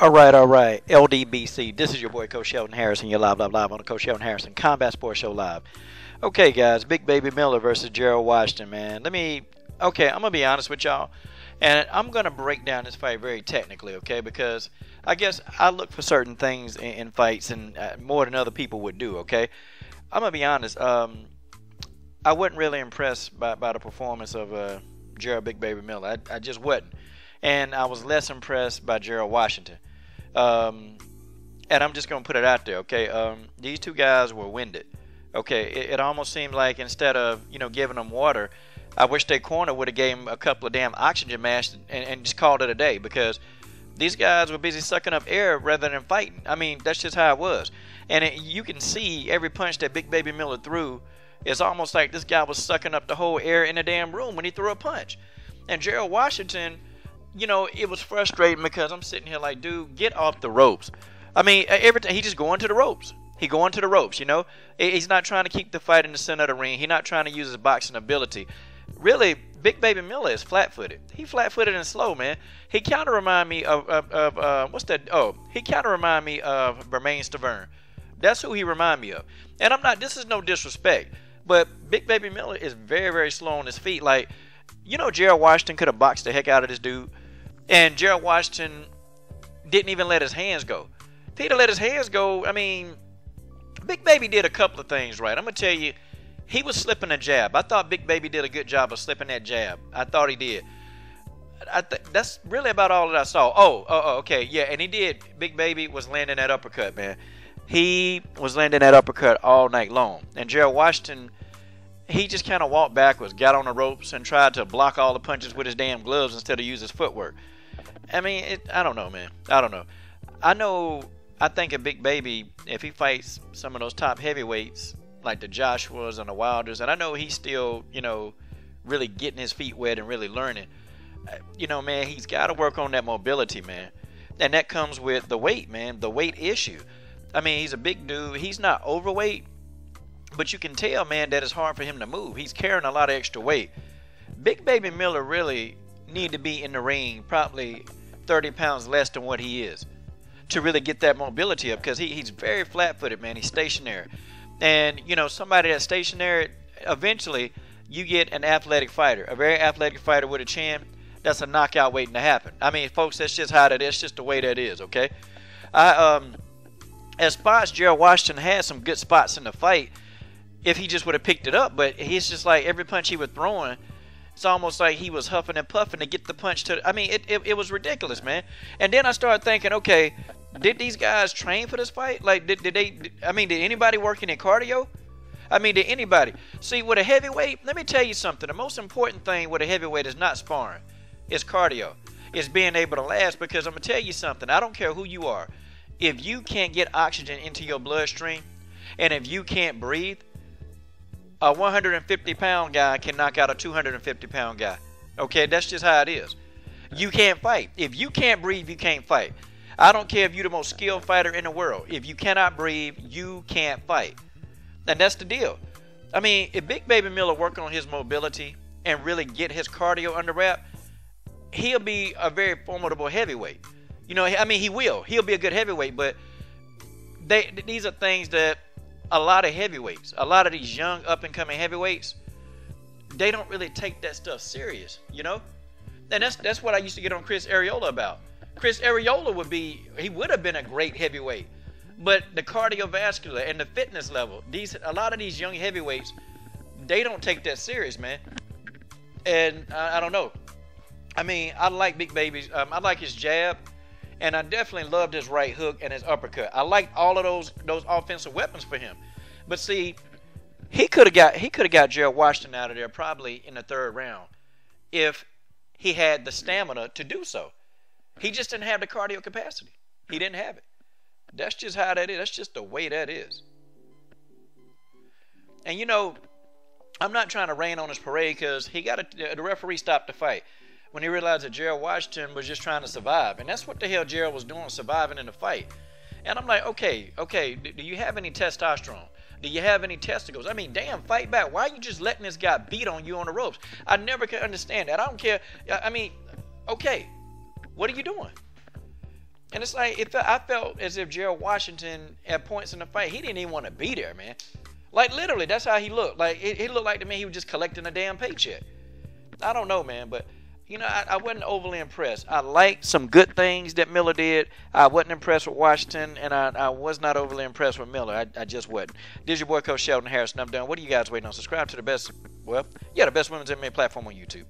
All right. LDBC. This is your boy Coach Sheldon Harrison. You're live on the Coach Sheldon Harrison Combat Sports Show live. Okay, guys. Big Baby Miller versus Gerald Washington, man. Okay, I'm gonna be honest with y'all, and I'm gonna break down this fight very technically, okay? Because I guess I look for certain things in fights and more than other people would do, okay? I'm gonna be honest. I wasn't really impressed by the performance of Gerald Big Baby Miller. I just wasn't, and I was less impressed by Gerald Washington. And I'm just gonna put it out there, okay? These two guys were winded. Okay, it almost seemed like instead of giving them water, I wish their corner would have gave them a couple of damn oxygen masks and just called it a day, because these guys were busy sucking up air rather than fighting. I mean, that's just how it was. And you can see every punch that Big Baby Miller threw. It's almost like this guy was sucking up the whole air in the damn room when he threw a punch. And Gerald Washington, it was frustrating because I'm sitting here like, dude, get off the ropes. I mean, every time he just going to the ropes. He going to the ropes, He's not trying to keep the fight in the center of the ring. He's not trying to use his boxing ability. Really, Big Baby Miller is flat-footed. He flat-footed and slow, man. He kind of remind me of what's that? Oh, he kind of remind me of Bermain Stavern. That's who he remind me of. And this is no disrespect, but Big Baby Miller is very, very slow on his feet. Like, Gerald Washington could have boxed the heck out of this dude, and Gerald Washington didn't even let his hands go. If he'd have let his hands go, I mean, Big Baby did a couple of things right. I'm going to tell you, he was slipping a jab. I thought Big Baby did a good job of slipping that jab. I thought he did. That's really about all that I saw. Okay, yeah, and he did. Big Baby was landing that uppercut, man. He was landing that uppercut all night long. And Gerald Washington, he just kind of walked backwards, got on the ropes, and tried to block all the punches with his damn gloves instead of use his footwork. I mean, I don't know, man. I don't know. I think a Big Baby, if he fights some of those top heavyweights, like the Joshuas and the Wilders, and I know he's still, really getting his feet wet and really learning, man, he's got to work on that mobility, man. And that comes with the weight, man, the weight issue. I mean, he's a big dude. He's not overweight, but you can tell, man, that it's hard for him to move. He's carrying a lot of extra weight. Big Baby Miller really need to be in the ring probably 30 pounds less than what he is to really get that mobility up, because he's very flat-footed, man. He's stationary. And, somebody that's stationary, eventually you get an athletic fighter, a very athletic fighter with a chin. That's a knockout waiting to happen. I mean, folks, that's just how that is. It's just the way that is, okay? At spots, Gerald Washington had some good spots in the fight if he just would have picked it up, but he's just like every punch he was throwing, it's almost like he was huffing and puffing to get the punch to. I mean, it was ridiculous, man. And then I started thinking, okay, did these guys train for this fight? Like, did anybody work in their cardio? I mean, did anybody? See, with a heavyweight, let me tell you something. The most important thing with a heavyweight is not sparring. It's cardio. It's being able to last, because I'm going to tell you something. I don't care who you are. If you can't get oxygen into your bloodstream, and if you can't breathe, a 150-pound guy can knock out a 250-pound guy. Okay, that's just how it is. You can't fight. If you can't breathe, you can't fight. I don't care if you're the most skilled fighter in the world. If you cannot breathe, you can't fight. And that's the deal. I mean, if Big Baby Miller work on his mobility and really get his cardio under wrap, he'll be a very formidable heavyweight. I mean, he will. He'll be a good heavyweight, but these are things that a lot of heavyweights, a lot of these young up-and-coming heavyweights, they don't really take that stuff serious, And that's what I used to get on Chris Arreola about. Chris Arreola would have been a great heavyweight, but the cardiovascular and the fitness level, a lot of these young heavyweights, they don't take that serious, man. And I don't know. I mean, I like Big Baby's. I like his jab, and I definitely loved his right hook and his uppercut. I liked all of those offensive weapons for him. But see, he could have got Gerald Washington out of there probably in the third round if he had the stamina to do so. He just didn't have the cardio capacity. He didn't have it. That's just how that is. That's just the way that is. And I'm not trying to rain on his parade, because the referee stopped the fight when he realized that Gerald Washington was just trying to survive. And that's what the hell Gerald was doing, surviving in the fight. And I'm like, okay, do you have any testosterone? Do you have any testicles? I mean, damn, fight back. Why are you just letting this guy beat on you on the ropes? I never can understand that. I don't care. I mean, okay, what are you doing? And it's like I felt as if Gerald Washington at points in the fight he didn't even want to be there, man. Like literally, that's how he looked. Like it looked like to me he was just collecting a damn paycheck. I don't know, man, but you know I wasn't overly impressed. I liked some good things that Miller did. I wasn't impressed with Washington, and I was not overly impressed with Miller. I just wasn't. This is your boy Coach Sheldon Harrison. I'm done. What are you guys waiting on? Subscribe to the best, well, yeah, the best women's MMA platform on YouTube.